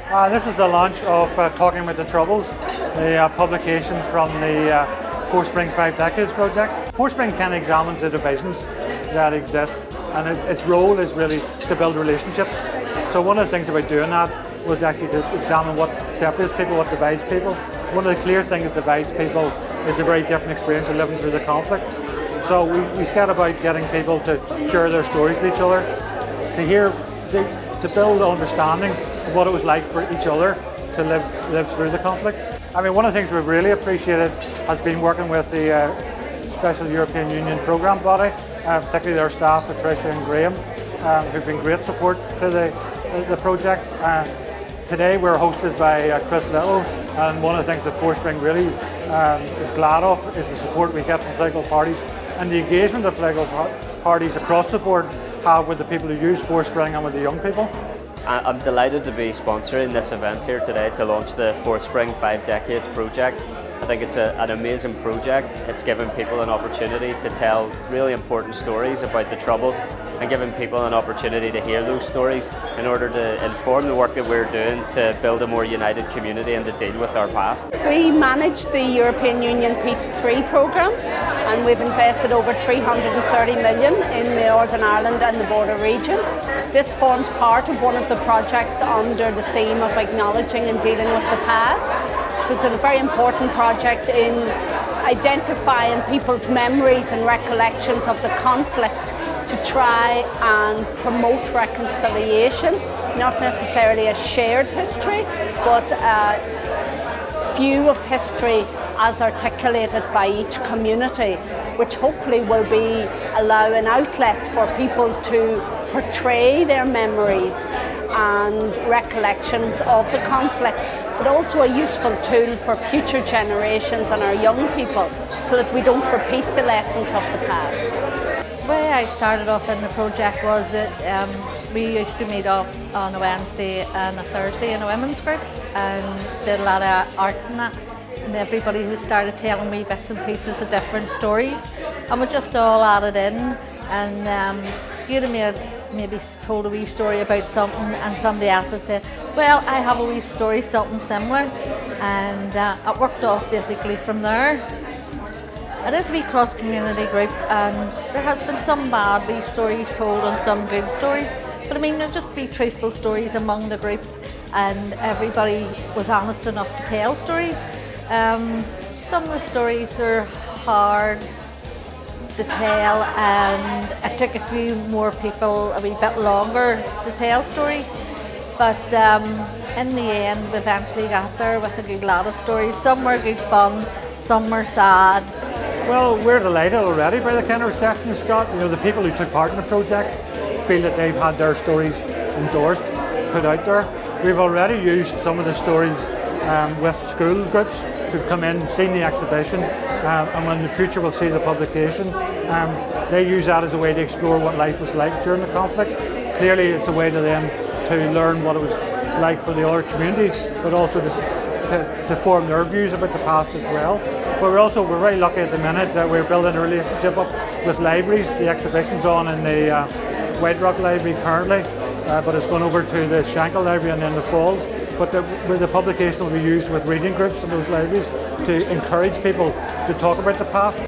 This is the launch of Talking About the Troubles, the publication from the Forthspring 5 Decades project. Forthspring kind of examines the divisions that exist, and its role is really to build relationships. So one of the things about doing that was actually to examine what separates people, what divides people. One of the clear things that divides people is a very different experience of living through the conflict. So we set about getting people to share their stories with each other, to build understanding of what it was like for each other to live through the conflict. I mean, one of the things we've really appreciated has been working with the Special European Union programme body, particularly their staff, Patricia and Graham, who've been great support to the project. Today we're hosted by Chris Little, and one of the things that Forthspring really is glad of is the support we get from political parties and the engagement that political parties across the board have with the people who use Forthspring and with the young people. I'm delighted to be sponsoring this event here today to launch the Forthspring 5 Decades project. I think it's an amazing project. It's given people an opportunity to tell really important stories about the Troubles and giving people an opportunity to hear those stories in order to inform the work that we're doing to build a more united community and to deal with our past. We manage the European Union Peace 3 programme, and we've invested over 330 million in the Northern Ireland and the border region. This forms part of one of the projects under the theme of acknowledging and dealing with the past. So it's a very important project in identifying people's memories and recollections of the conflict to try and promote reconciliation, not necessarily a shared history, but a view of history as articulated by each community, which hopefully will allow an outlet for people to portray their memories and recollections of the conflict, but also a useful tool for future generations and our young people so that we don't repeat the lessons of the past. The way I started off in the project was that we used to meet up on a Wednesday and a Thursday in a women's group and did a lot of arts and that, and everybody who started telling me bits and pieces of different stories, and we just all added in, and you'd have maybe told a wee story about something and somebody else had said, well, I have a wee story, something similar, and it worked off basically from there. It is a wee cross-community group, and there has been some bad wee stories told and some good stories, but I mean there'll just be truthful stories among the group, and everybody was honest enough to tell stories. Some of the stories are hard to tell, and it took a few more people a wee bit longer to tell stories, but in the end we eventually got there with a good lot of stories. Some were good fun, some were sad. Well, we're delighted already by the kind of reception, Scott. You know, the people who took part in the project feel that they've had their stories endorsed, put out there. We've already used some of the stories with school groups who've come in, seen the exhibition, and in the future we'll see the publication. They use that as a way to explore what life was like during the conflict. Clearly it's a way to them to learn what it was like for the other community, but also to form their views about the past as well. But we're very lucky at the minute that we're building a relationship up with libraries. The exhibition's on in the White Rock Library currently, but it's going over to the Shankill Library and then the Falls. But the publication will be used with reading groups in those libraries to encourage people to talk about the past.